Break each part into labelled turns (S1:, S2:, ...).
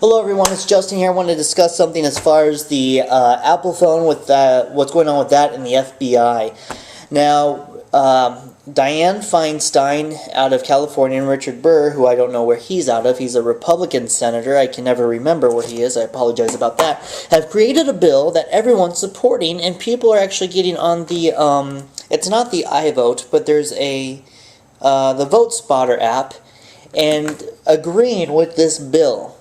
S1: Hello everyone, it's Justin here. I want to discuss something as far as the Apple phone with what's going on with that in the FBI. Now, Dianne Feinstein out of California and Richard Burr, who I don't know where he's out of, he's a Republican senator, I can never remember where he is, I apologize about that, have created a bill that everyone's supporting, and people are actually getting on the, it's not the iVote, but there's the Vote Spotter app, and agreeing with this bill.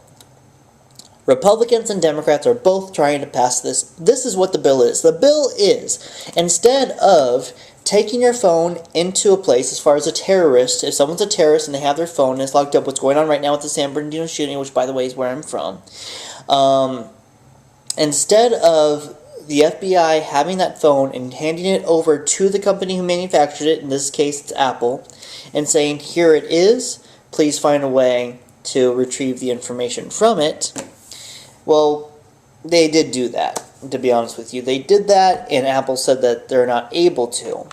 S1: Republicans and Democrats are both trying to pass this. This is what the bill is. The bill is, instead of taking your phone into a place, as far as a terrorist, if someone's a terrorist and they have their phone and it's locked up, what's going on right now with the San Bernardino shooting, which by the way is where I'm from, instead of the FBI having that phone and handing it over to the company who manufactured it, in this case it's Apple, and saying, here it is, please find a way to retrieve the information from it. Well, they did do that, to be honest with you. They did that, and Apple said that they're not able to.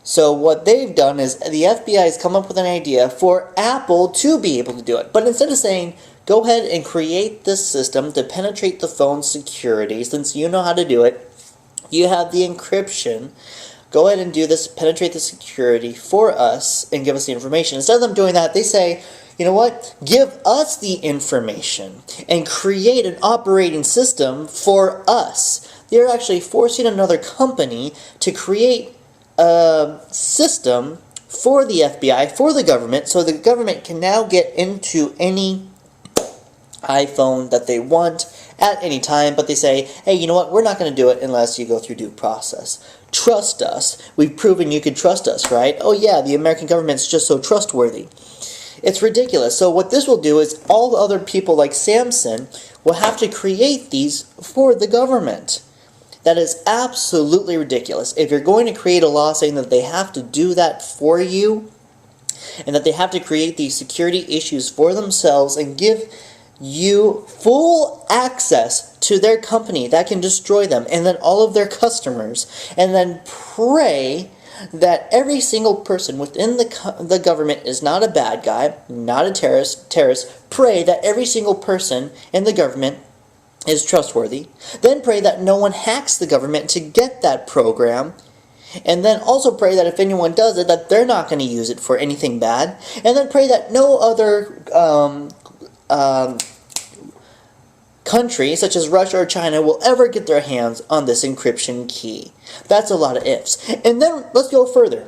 S1: So what they've done is the FBI has come up with an idea for Apple to be able to do it. But instead of saying, go ahead and create this system to penetrate the phone security, since you know how to do it, you have the encryption, go ahead and do this, penetrate the security for us, and give us the information. Instead of them doing that, they say, you know what? Give us the information and create an operating system for us. They're actually forcing another company to create a system for the FBI, for the government, so the government can now get into any iPhone that they want at any time, but they say, hey, you know what? We're not going to do it unless you go through due process. Trust us. We've proven you can trust us, right? Oh yeah, the American government's just so trustworthy. It's ridiculous. So what this will do is all the other people like Samson will have to create these for the government. That is absolutely ridiculous. If you're going to create a law saying that they have to do that for you, and that they have to create these security issues for themselves and give you full access to their company that can destroy them, and then all of their customers, and then pray that every single person within the government is not a bad guy, not a terrorist, pray that every single person in the government is trustworthy, then pray that no one hacks the government to get that program, and then also pray that if anyone does it, that they're not going to use it for anything bad, and then pray that no other country, such as Russia or China, will ever get their hands on this encryption key. That's a lot of ifs. And then, let's go further.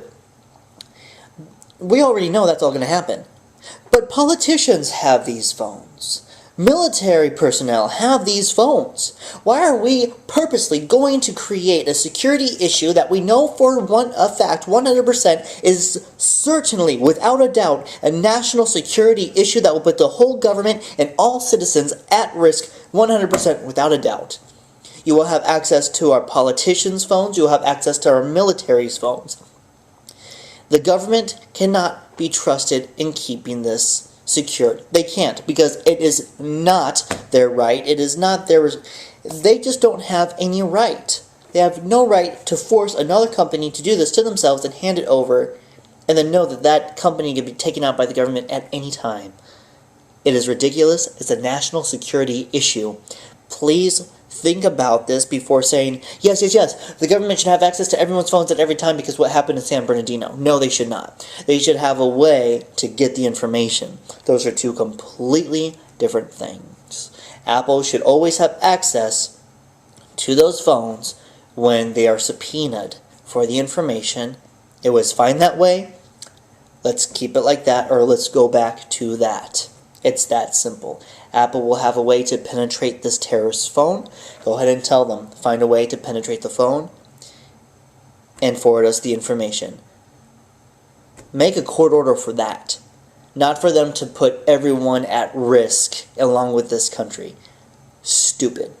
S1: We already know that's all going to happen. But politicians have these phones. Military personnel have these phones. Why are we purposely going to create a security issue that we know for a fact, 100%, is certainly, without a doubt, a national security issue that will put the whole government and all citizens at risk, 100% without a doubt? You will have access to our politicians' phones. You will have access to our military's phones. The government cannot be trusted in keeping this secured. They can't, because it is not their right. It is not their... They just don't have any right. They have no right to force another company to do this to themselves and hand it over, and then know that that company can be taken out by the government at any time. It is ridiculous. It's a national security issue. Please think about this before saying, yes, the government should have access to everyone's phones at every time because what happened in San Bernardino. No, they should not. They should have a way to get the information. Those are two completely different things. Apple should always have access to those phones when they are subpoenaed for the information. It was fine that way. Let's keep it like that, or let's go back to that. It's that simple. Apple will have a way to penetrate this terrorist's phone. Go ahead and tell them, find a way to penetrate the phone and forward us the information. Make a court order for that. Not for them to put everyone at risk along with this country. Stupid.